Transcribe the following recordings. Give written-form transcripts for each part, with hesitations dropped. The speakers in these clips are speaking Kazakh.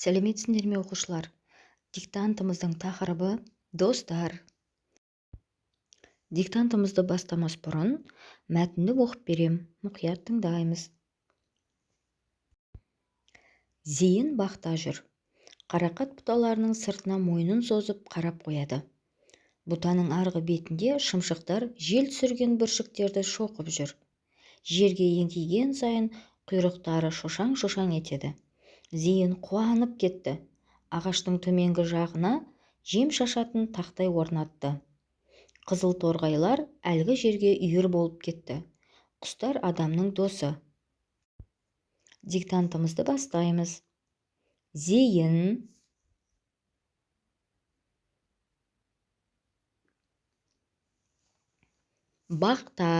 Сәлеметсіңдер ме оқушылар? Диктантымыздың тақырыбы достар. Диктантымызды бастамас бұрын мәтінді оқып берем, мұқият тыңдаймыз. Зейін бақта жүр. Қарақат бұталарының сыртына мойнын созып қарап қояды. Бұтаның арғы бетінде шымшықтар жел түсірген бүршіктерді шоқып жүр. Жерге еңкейген сайын құйрықтары шошаң-шошаң етеді. Зейін қуанып кетті. Ағаштың төменгі жағына жем шашатын тақтай орнатты. Қызыл торғайлар әлгі жерге үйір болып кетті. Құстар адамның досы. Диктантымызды бастаймыз. Зейін бақта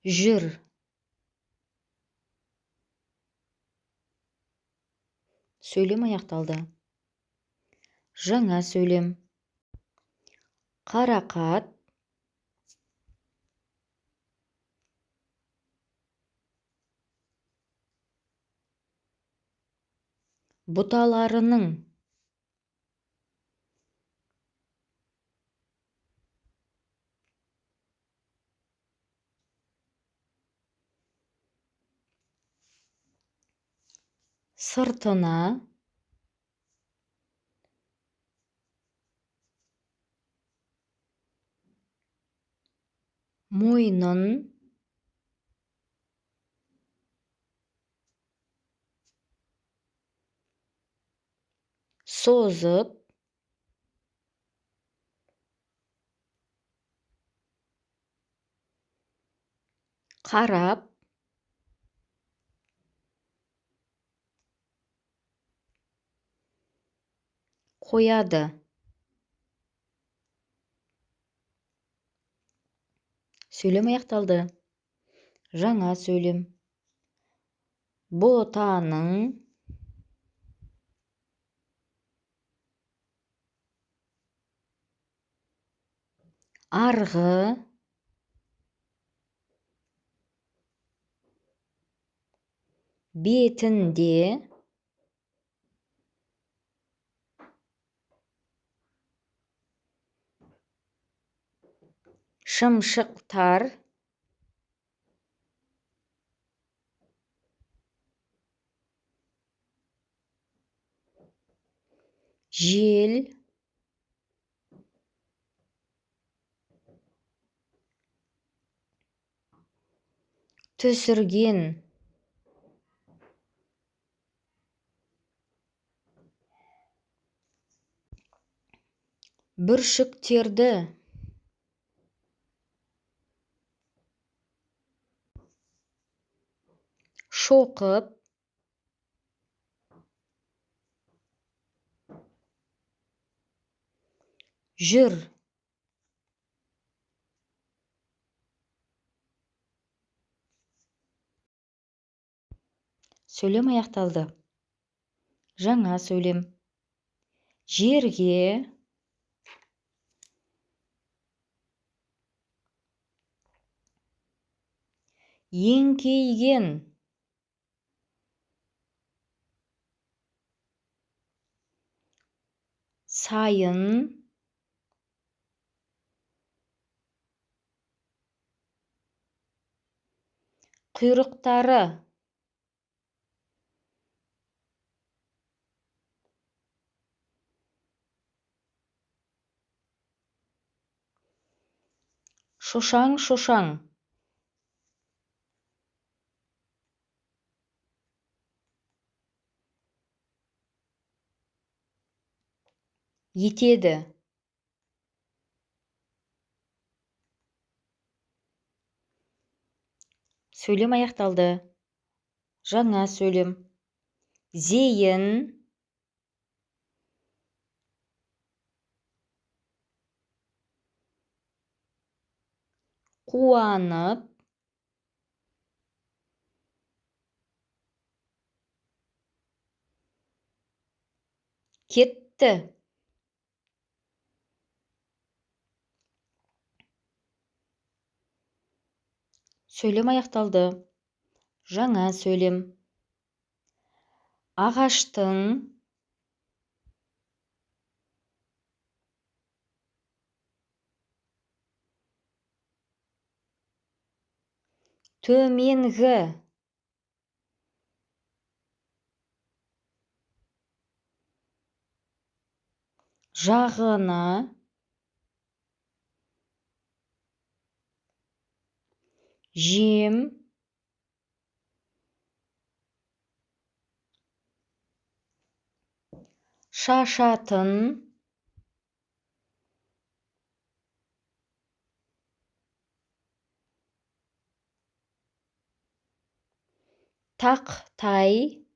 жүр. Сөйлем аяқталды. Жаңа сөйлем. Қарақат бұталарының сыртына мойнын созып қарап қояды. Сөйлем аяқталды. Жаңа сөйлем. Ботаның арғы бетінде шымшықтар жел түсірген бүршіктерді шоқып жүр. Сөйлем аяқталды. Жаңа сөйлем. Жерге еңкейген сайын құйрықтары шошаң-шошаң етеді. Сөйлем аяқталды. Жаңа сөйлем. Зейін қуанып кетті. Сөйлем аяқталды. Жаңа сөйлем. Ағаштың. Төменгі. Жағына. Жем. Шашатын. Тақтай.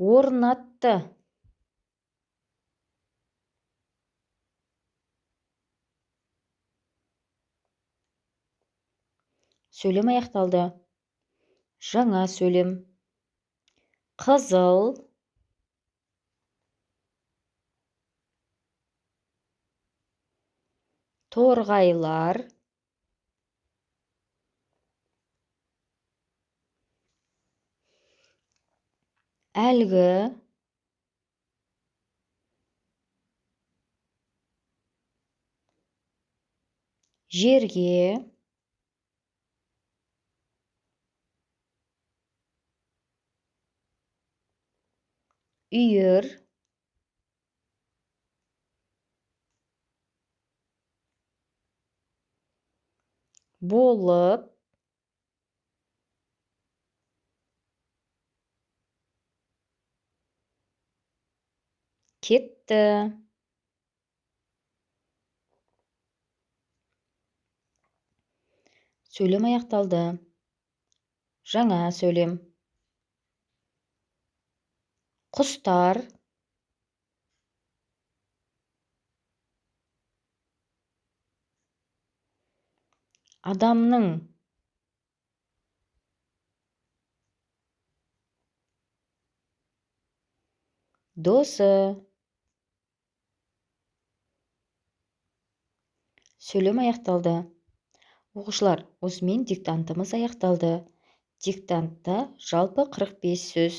Орнатты. Сөйлем аяқталды. Жаңа сөйлем. Қызыл. Торғайлар. Әлгі. Жерге. Үйір. Болып. Кетті. Сөйлем аяқталды. Жаңа сөйлем. Құстар. Адамның. Досы. Сөйлем аяқталды. Оқушылар, осымен диктантымыз аяқталды. Диктантта жалпы 45 сөз.